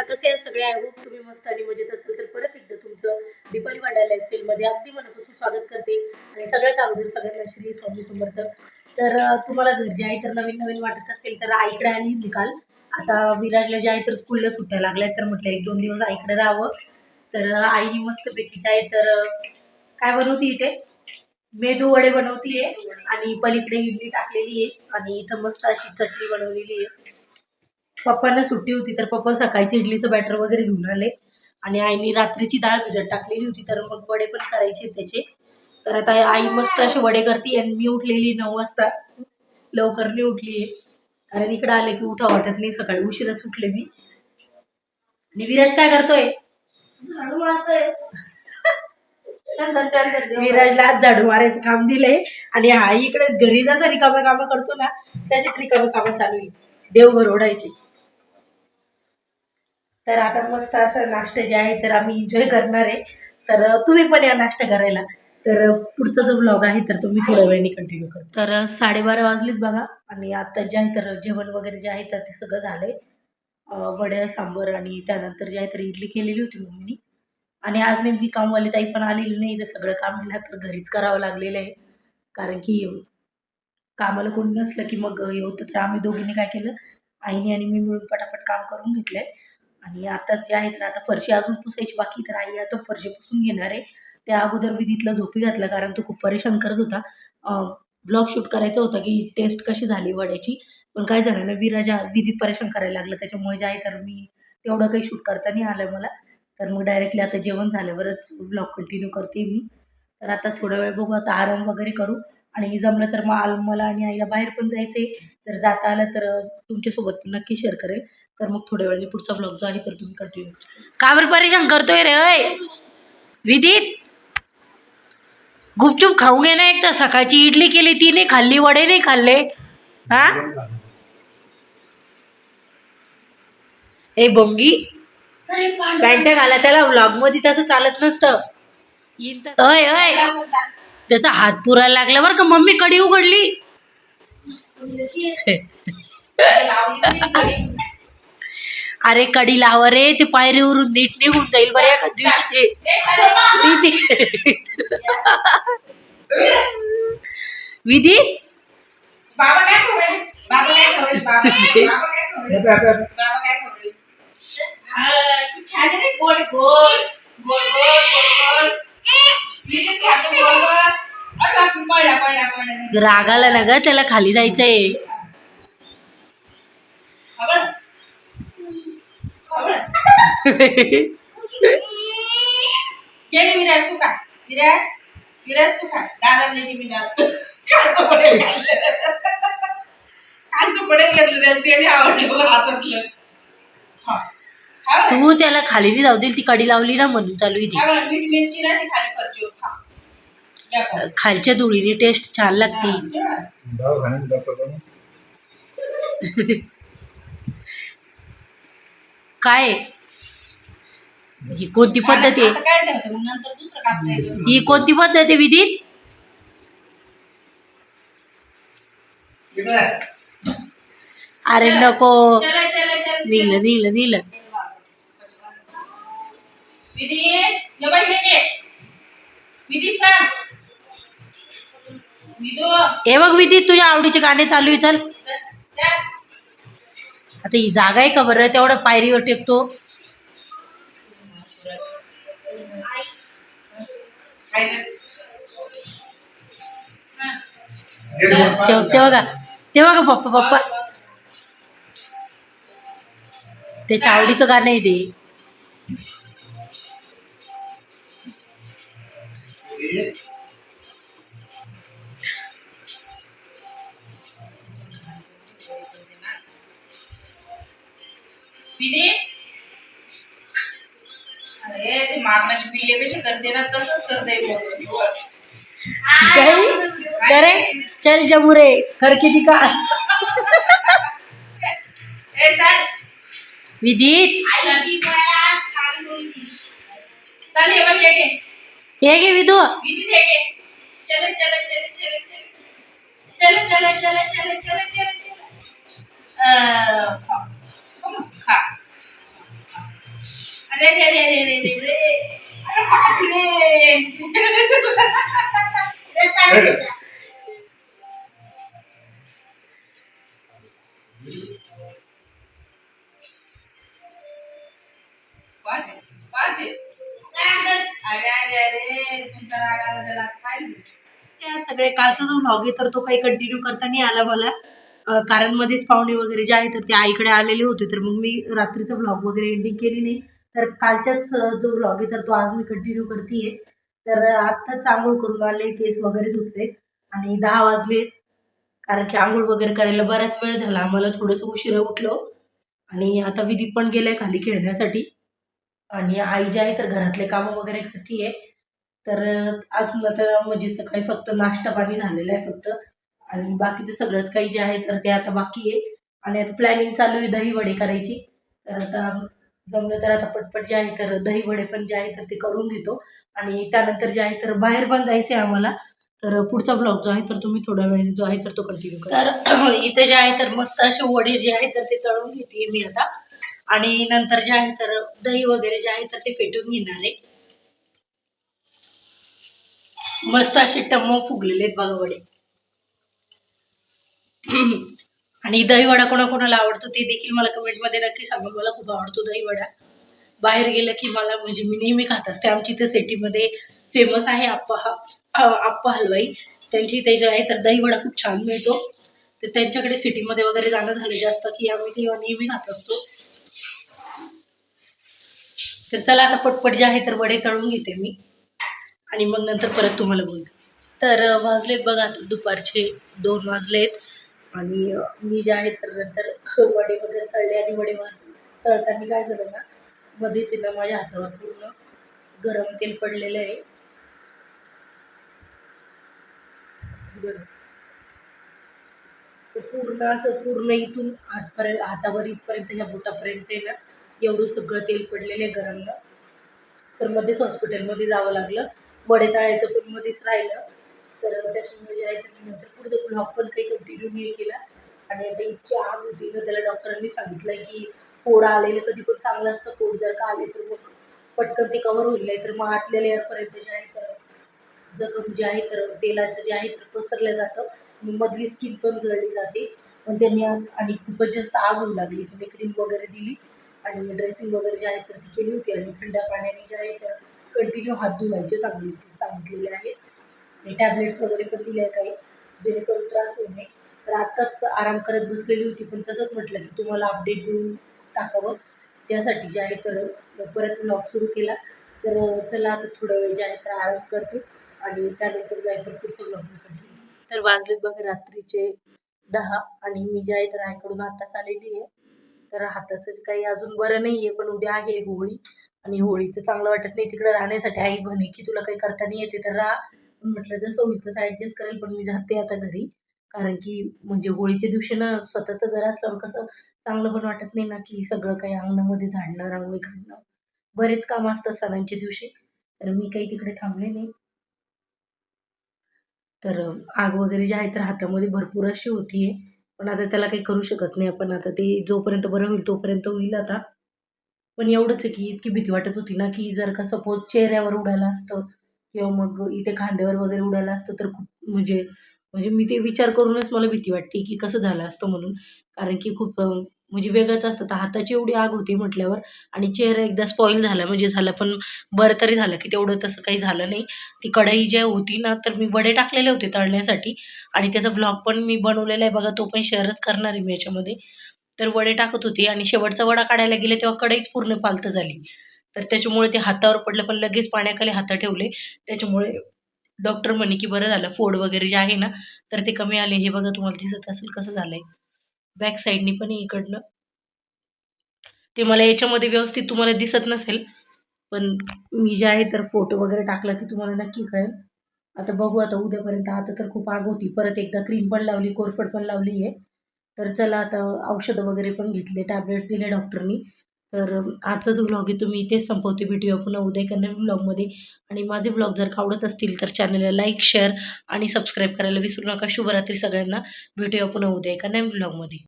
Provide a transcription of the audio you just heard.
कसे आहे सगळे? आय होप तुम्ही मस्त आणि मजेत असाल. तर परत एकदा तुमचं दीपाली वाडा लाईफस्टाईल मध्ये अगदी मनापासून स्वागत करते. आणि सगळ्यात अगोदर सगळ्यांना श्री स्वामी समर्थ. तर तुम्हाला घर जे आहे तर नवीन नवीन वाटत असेल तर आईकडे आली मी काल. आता विराजला जे आहे तर स्कूलला सुट्ट्या लागल्या तर म्हटलं 1-2 दिवस आईकडे राहावं. तर आईने मस्त पैकी आहे तर काय बनवती इथे मेदू वडे बनवतीये आणि पलीकडे इडली टाकलेली आहे आणि इथं मस्त अशी चटणी बनवलेली आहे. पप्पांना सुट्टी होती तर पप्पा सकाळची इडलीचं बॅटर वगैरे घेऊन आले आणि आईने रात्रीची डाळ भिजत टाकलेली होती तर मग वडे पण करायचे त्याचे. तर आता आई मस्त असे वडे करते आणि मी उठलेली 9 वाजता. लवकर नाही उठलीये कारण इकडे आले की उठा वाटत नाही, सकाळी उशिराच उठले मी. आणि विराज काय करतोय? झाडू मारतोय. विराजला आज झाडू मारायचं काम दिलंय आणि हा इकडे घरी जसं रिकामे कामं करतो ना त्याच्यात रिकामे कामं चालू आहे, देवघर ओढायचे. तर आता मस्त असं नाश्ता जे आहे तर आम्ही एन्जॉय करणार आहे. तर तुम्ही पण या नाश्ता करायला. तर पुढचा जो ब्लॉग आहे तर तुम्ही थोड्या वेळाने कंटिन्यू करा. तर 12:30 वाजलेत बघा आणि आता जे आहे तर जेवण वगैरे जे आहे तर ते सगळं झालंय. वड्या सांबर आणि त्यानंतर जे आहे तर इडली केलेली होती मम्मीनी. आणि आज नेमकी कामवाली ताई पण आलेली नाही तर सगळं काम मला तर घरीच करावं लागलेलं आहे. कारण की कामाला कोणी नसलं की मग हे होतं. तर आम्ही दोघींनी काय केलं, आईने आणि मी मिळून पटापट काम करून घेतलंय. आणि आता जे आहे तर आता फरशी अजून पुसायची बाकी, तर आई आता फरशी पुसून घेणार आहे. त्या अगोदर विधीतला झोपी घातला कारण तो खूप परेशान करत होता. ब्लॉग शूट करायचा होता की टेस्ट कशी झाली वड्याची, पण काय झालं ना विराजा विधीत परेशान करायला लागला त्याच्यामुळे जे आहे तर मी तेवढं काही शूट करता नाही आलं मला. तर मग डायरेक्टली आता जेवण झाल्यावरच ब्लॉग कंटिन्यू करते मी. तर आता थोडा वेळ बघू, आता आराम वगैरे करू आणि जमलं तर मग मला आणि आईला बाहेर पण जायचंय. तर जाता आलं तर तुमच्यासोबत नक्की शेअर करेल. तर मग थोड्या वेळाने पुढचा ब्लॉग जो आहे तर तुम्ही कंटिन्यू. का बरं परेशान करतोय रे ओय विदित? गुपचूप खाऊ घे ना, एक तर सकाळची इडली केली ती नाही खाल्ली, वडे नाही खाल्ले. हा ए बोंगी, पॅन्ट घाला त्याला, व्लॉग मध्ये तसं चालत नसतं. अय अय त्याचा हात पुरायला लागला बरं का. मम्मी कडी उघडली. अरे कडी लाव रे, ते पायरीवरून नीट निघून जाईल बरं एका दिवशी. विधी बाबा काय खवळे, बाबा काय खवळे, बाबा काय खवळे, बाबा काय खवळे. छान रे, गोड गोड गोड गोड गोड. रागाला ना ग त्याला, खाली जायचंय. गेले विराज तू का, विराज विराज तू का, दादा नाही मी कालचं पडेल कालचं पडेल घेतलं त्याने आवडलं हातातलं. तू त्याला खाली नाही जाऊ देईल, ती कडी लावली ना म्हणून चालू आहे ती. मीठ मिरची ना ती खाली करतो खा. खालच्या धुळीने टेस्ट छान लागते. काय ही कोणती पद्धत आहे? ही कोणती पद्धत आहे विधीत? अरे नको, नील नील नील हे बघ विधी, तुझ्या आवडीचे गाणे चालू आहे. चल आता ही जागा आहे का बरं तेवढं पायरीवर टेकतो. तेव्हा का पप्पा पप्पा त्याच्या आवडीचं गाणं आहे ते. अरे ते मागण्याची पिल्ले कशी करते ना तसंच करते. अरे चल जमुरे कर किती का विदित चल हे घे विदू. चल चल चल चल चल चल चल चल चल चल खा. अरे रे रे रे रे रे रे. त्या सगळे कालचा जो व्लॉग आहे तर तो काही कंटिन्यू करता नाही आला मला, कारण मध्येच पाहुणे वगैरे जे आहे तर ते आईकडे आलेले होते, तर मग मी रात्रीचा व्लॉग वगैरे एंडिंग केली नाही. तर कालच्याच जो व्लॉग आहे तर तो आज मी कंटिन्यू करतेय. तर आत्ताच आंघोळ करून आले, केस वगैरे धुतले आणि 10 वाजले, कारण की आंघोळ वगैरे करायला बराच वेळ झाला आम्हाला, थोडंसं उशिरा उठलो. आणि आता विदीत पण गेलाय खाली खेळण्यासाठी आणि आई जी आहे तर घरातले कामं वगैरे करतीये. तर अजून आता म्हणजे सकाळी फक्त नाश्ता पाणी झालेलं आहे फक्त, आणि बाकीचं सगळंच काही जे आहे तर ते आता बाकी आहे. आणि आता प्लॅनिंग चालू आहे दही वडे करायची. तर आता जमलं तर आता पटपट जे आहे तर दही वडे पण जे आहे तर ते करून घेतो, आणि त्यानंतर जे आहे तर बाहेर पण जायचं आहे आम्हाला. तर पुढचा ब्लॉग जो आहे तर तुम्ही थोड्या वेळाने जो आहे तर तो कंटिन्यू करा. तर इथे जे आहे तर मस्त असे वडे जे आहे तर ते तळून घेते मी आता, आणि नंतर जे आहे तर दही वगैरे जे आहे तर ते फेटून घेणार आहे. मस्त असे टम्म फुगलेले आहेत बघा वडे. आणि दहीवडा कोणाकोणाला आवडतो ते देखील मला कमेंटमध्ये नक्की सांगा. मला खूप आवडतो दहीवडा. बाहेर गेलं की मला म्हणजे मी नेहमी खात असते. आमची इथे सिटीमध्ये फेमस आहे आप्पा हलवाई. त्यांची इथे जे आहे तर दहीवडा खूप छान मिळतो. तर त्यांच्याकडे सिटीमध्ये वगैरे जाणं झालं जास्त की आम्ही तेव्हा नेहमी खात असतो. तर चला आता पटपट जे आहे तर वडे तळून घेते मी, आणि मग नंतर परत तुम्हाला बोलते. तर वाजलेत बघा आता दुपारचे 2 वाजलेत, आणि मी जे आहे तर नंतर वडे वगैरे तळले, आणि वडे तळताना काय झालं ना, मध्येच आहे ना माझ्या हातावर पूर्ण गरम तेल पडलेलं आहे. बरं. तर पूर्ण असं पूर्ण इथून हातपर्यंत, हातावर इथपर्यंत, ह्या बोटापर्यंत आहे ना एवढं सगळं तेल पडलेलं आहे गरमला. तर मध्येच हॉस्पिटलमध्ये जावं लागलं. वडे तळायचं पण मध्येच राहिलं. तर त्याच्यामुळे जे आहे तर मी नंतर पुढचा ब्लॉग पण काही कंटिन्यू नाही केला. आणि आता इतकी आग होती ना, त्याला डॉक्टरांनी सांगितलं की फोड आलेलं कधी पण चांगलं असतं. फोड जर का आले तर मग पटकन ते कव्हर होईल, नाही तर मग आतल्या लेअरपर्यंत जे आहे तर जखम जे आहे तर तेलाचं जे आहे तर पसरलं जातं. मधली स्किन पण जळली जाते. पण त्यांनी आणि खूपच जास्त आग होऊ लागली. त्यांनी क्रीम वगैरे दिली आणि ड्रेसिंग वगैरे जे आहे तर ती केली होती, आणि थंड पाण्याने जे आहे तर कंटिन्यू हात धुवायचे सांगितलेले आहे. आणि टॅबलेट्स वगैरे पण दिले आहे काही, जेणेकरून त्रास होऊ नये. तर आत्ताच आराम करत बसलेली होती, पण तसंच म्हटलं की तुम्हाला अपडेट देऊन टाकावं. त्यासाठी जे आहे तर परत व्लॉग सुरू केला. तर चला आता थोडा वेळ जे आहे तर आराम करते, आणि त्यानंतर जायचं पुढचं व्लॉग कंटिन्यू. तर वाजलेत बघा रात्रीचे 10, आणि मी जे आहे तर आईकडून आत्ताच आलेली आहे. तर हाताचं काही अजून बरं नाहीये, पण उद्या आहे होळी, आणि होळीचं चांगलं वाटत नाही तिकडे राहण्यासाठी. आई म्हणे की तुला काही करता नाही येते तर राहा. पण म्हटलं जसं होईल तसं ऍडजस्ट करेल, पण मी जाते आता घरी. कारण की म्हणजे होळीच्या दिवशी ना स्वतःचं घर असल्यावर कसं चांगलं पण वाटत नाही ना, की सगळं काही अंगणामध्ये झाडणं, रांगोळी काढणं, बरेच काम असतात सणांच्या दिवशी. तर मी काही तिकडे थांबले नाही. तर आग वगैरे जे आहे तर हातामध्ये भरपूर अशी होतीये. पण आता त्याला काही करू शकत नाही आपण. आता ते जोपर्यंत बरं होईल तोपर्यंत होईल आता. पण एवढंच आहे की इतकी भीती वाटत होती ना, की जर का सपोज चेहऱ्यावर उडालं असतं किंवा मग इथे खांद्यावर वगैरे उडालं असतं तर खूप म्हणजे म्हणजे मी ते विचार करूनच मला भीती वाटते, की कसं झालं असतं म्हणून. कारण की खूप म्हणजे वेगळंच असतं. तर हाताची एवढी आग होती म्हटल्यावर, आणि चेहरा एकदा स्पॉईल झाला म्हणजे झालं. पण बरं तरी झालं, की तेवढं तसं काही झालं नाही. ती कढई जी होती ना, तर मी वडे टाकलेले होते तळण्यासाठी, आणि त्याचा व्लॉग पण मी बनवलेला आहे बघा. तो पण शेअरच करणार आहे मी याच्यामध्ये. तर वडे टाकत होते, आणि शेवटचा वडा काढायला गेले तेव्हा कढईच पूर्ण पालतं झाली. तर त्याच्यामुळे ते हातावर पडलं, पण लगेच पाण्याखाली हात ठेवले. त्याच्यामुळे डॉक्टर म्हणे की बरं झालं, फोड वगैरे जे आहे ना तर ते कमी आले. हे बघा तुम्हाला दिसत असेल कसं झालंय. बॅक साईडनी पण इकडनं ते मला याच्यामध्ये व्यवस्थित तुम्हाला दिसत नसेल, पण मी जे आहे तर फोटो वगैरे टाकला की तुम्हाला नक्की कळेल. आता बघू, आता उद्यापर्यंत. आता तर खूप आग होती. परत एकदा क्रीम पण लावली, कोरफड पण लावली आहे. तर चला आता औषधं वगैरे पण घेतले, टॅबलेट्स दिले डॉक्टरनी. तर आजचा जो व्लॉग आहे तो मी इथेच संपवते. भेटूया पुन्हा उद्या एका नवीन व्लॉगमध्ये. आणि माझे व्लॉग जर का आवडत असतील तर चॅनलला लाईक, शेअर आणि सबस्क्राईब करायला विसरू नका. शुभरात्री सगळ्यांना. भेटूया पुन्हा उद्या एका नवीन व्लॉगमध्ये.